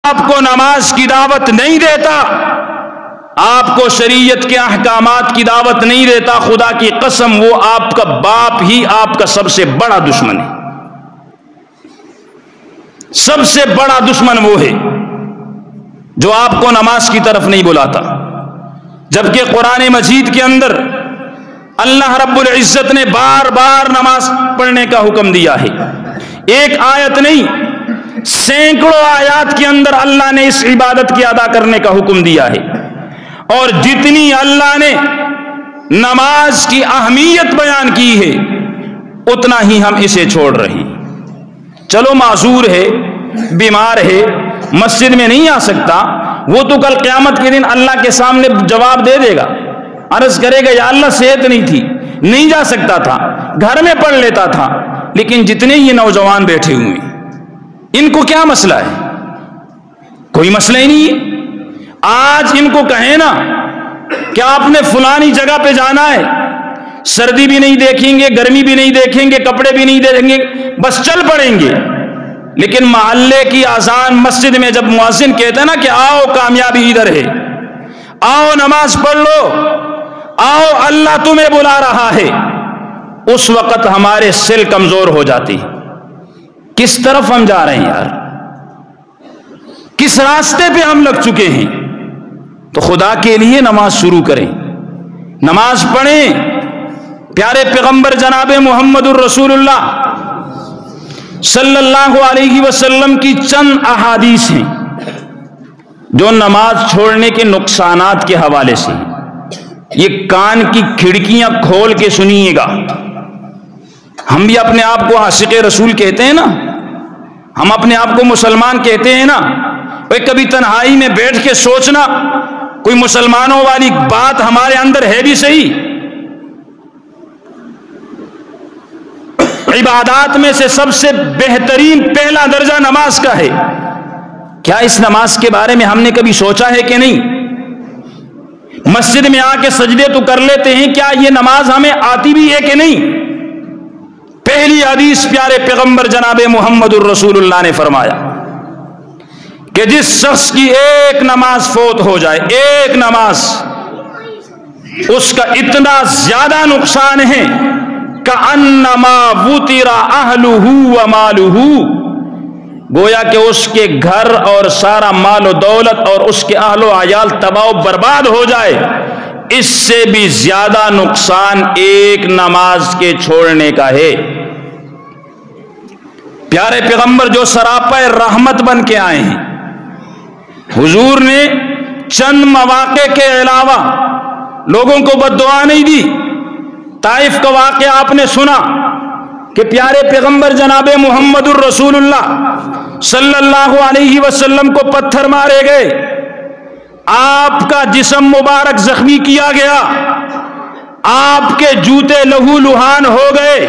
آپ کو نماز کی دعوت نہیں دیتا، آپ کو شریعت کے احکامات کی دعوت نہیں دیتا، خدا کی قسم وہ آپ کا باپ ہی آپ کا سب سے بڑا دشمن ہے۔ سب سے بڑا دشمن وہ ہے جو آپ کو نماز کی طرف نہیں بلاتا، جبکہ قرآن مجید کے اندر اللہ رب العزت نے بار بار نماز پڑھنے کا حکم دیا ہے۔ ایک آیت نہیں، سینکڑوں آیات کے اندر اللہ نے اس عبادت کی ادا کرنے کا حکم دیا ہے، اور جتنی اللہ نے نماز کی اہمیت بیان کی ہے اتنا ہی ہم اسے چھوڑ رہے ہیں۔ چلو معذور ہے، بیمار ہے، مسجد میں نہیں آ سکتا، وہ تو کل قیامت کے دن اللہ کے سامنے جواب دے دے گا، عرض کرے گا یا اللہ صحت نہیں تھی، نہیں جا سکتا تھا، گھر میں پڑھ لیتا تھا۔ لیکن جتنے یہ نوجوان بیٹھے ہوئے ہیں ان کو کیا مسئلہ ہے؟ کوئی مسئلہ ہی نہیں ہے۔ آج ان کو کہیں نا کہ آپ نے فلانی جگہ پہ جانا ہے، سردی بھی نہیں دیکھیں گے، گرمی بھی نہیں دیکھیں گے، کپڑے بھی نہیں دیکھیں گے، بس چل پڑیں گے۔ لیکن محلے کی اذان مسجد میں جب مؤذن کہتا ہے نا کہ آؤ کامیابی ادھر ہے، آؤ نماز پڑھ لو، آؤ اللہ تمہیں بلا رہا ہے، اس وقت ہمارے سل کمزور ہو جاتی۔ کس طرف ہم جا رہے ہیں یار؟ کس راستے پہ ہم لگ چکے ہیں؟ تو خدا کے لیے نماز شروع کریں، نماز پڑھیں۔ پیارے پیغمبر جناب محمد الرسول اللہ صلی اللہ علیہ وسلم کی چند احادیث ہیں جو نماز چھوڑنے کے نقصانات کے حوالے سے ہیں۔ یہ کان کی کھڑکیاں کھول کے سنیے گا۔ ہم بھی اپنے آپ کو عاشق رسول کہتے ہیں نا، ہم اپنے آپ کو مسلمان کہتے ہیں نا، کبھی تنہائی میں بیٹھ کے سوچنا کوئی مسلمانوں والی بات ہمارے اندر ہے بھی صحیح؟ عبادات میں سے سب سے بہترین پہلا درجہ نماز کا ہے۔ کیا اس نماز کے بارے میں ہم نے کبھی سوچا ہے کہ نہیں؟ مسجد میں آ کے سجدے تو کر لیتے ہیں، کیا یہ نماز ہمیں آتی بھی ہے کہ نہیں؟ پہلی حدیث پیارے پیغمبر جناب محمد الرسول اللہ نے فرمایا کہ جس شخص کی ایک نماز فوت ہو جائے، ایک نماز، اس کا اتنا زیادہ نقصان ہے کأنما وطر اہلہ ومالہ، گویا کہ اس کے گھر اور سارا مال و دولت اور اس کے اہل و عیال تباہ و برباد ہو جائے۔ اس سے بھی زیادہ نقصان ایک نماز کے چھوڑنے کا ہے۔ پیارے پیغمبر جو سراپا رحمت بن کے آئے ہیں، حضور نے چند مواقع کے علاوہ لوگوں کو بد دعا نہیں دی۔ طائف کا واقعہ آپ نے سنا کہ پیارے پیغمبر جناب محمد الرسول اللہ صلی اللہ علیہ وسلم کو پتھر مارے گئے، آپ کا جسم مبارک زخمی کیا گیا، آپ کے جوتے لہو لہان ہو گئے،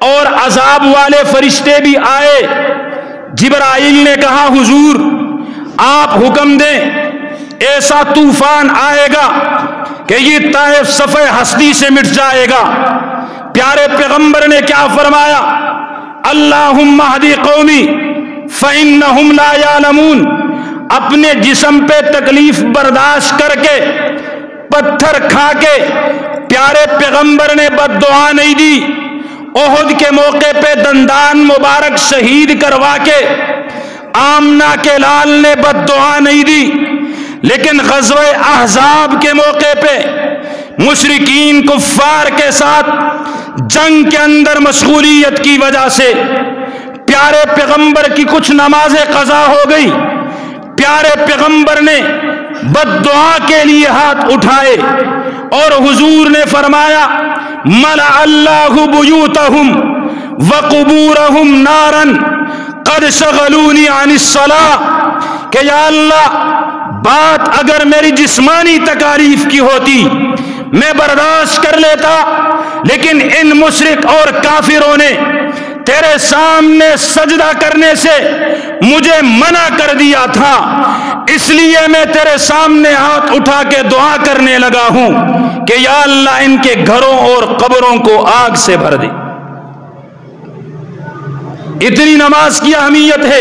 اور عذاب والے فرشتے بھی آئے۔ جبرائیل نے کہا حضور آپ حکم دیں، ایسا طوفان آئے گا کہ یہ طائف صفحہ ہستی سے مٹ جائے گا۔ پیارے پیغمبر نے کیا فرمایا؟ اللہم اہدی قومی فإنہم لا یعلمون۔ اپنے جسم پہ تکلیف برداشت کر کے، پتھر کھا کے پیارے پیغمبر نے بد دعا نہیں دی۔ احد کے موقع پہ دندان مبارک شہید کروا کے آمنہ کے لال نے بد دعا نہیں دی، لیکن غزوہ احزاب کے موقع پہ مشرکین کفار کے ساتھ جنگ کے اندر مشغولیت کی وجہ سے پیارے پیغمبر کی کچھ نمازیں قضا ہو گئی۔ پیارے پیغمبر نے بد دعا کے لیے ہاتھ اٹھائے اور حضور نے فرمایا ملأ اللہ بیوتہم وقبورہم نارا قد شغلونی عن الصلاة، کہ یا اللہ بات اگر میری جسمانی تکالیف کی ہوتی میں برداشت کر لیتا، لیکن ان مشرک اور کافروں نے تیرے سامنے سجدہ کرنے سے مجھے منع کر دیا تھا، اس لیے میں تیرے سامنے ہاتھ اٹھا کے دعا کرنے لگا ہوں کہ یا اللہ ان کے گھروں اور قبروں کو آگ سے بھر دے۔ اتنی نماز کی اہمیت ہے۔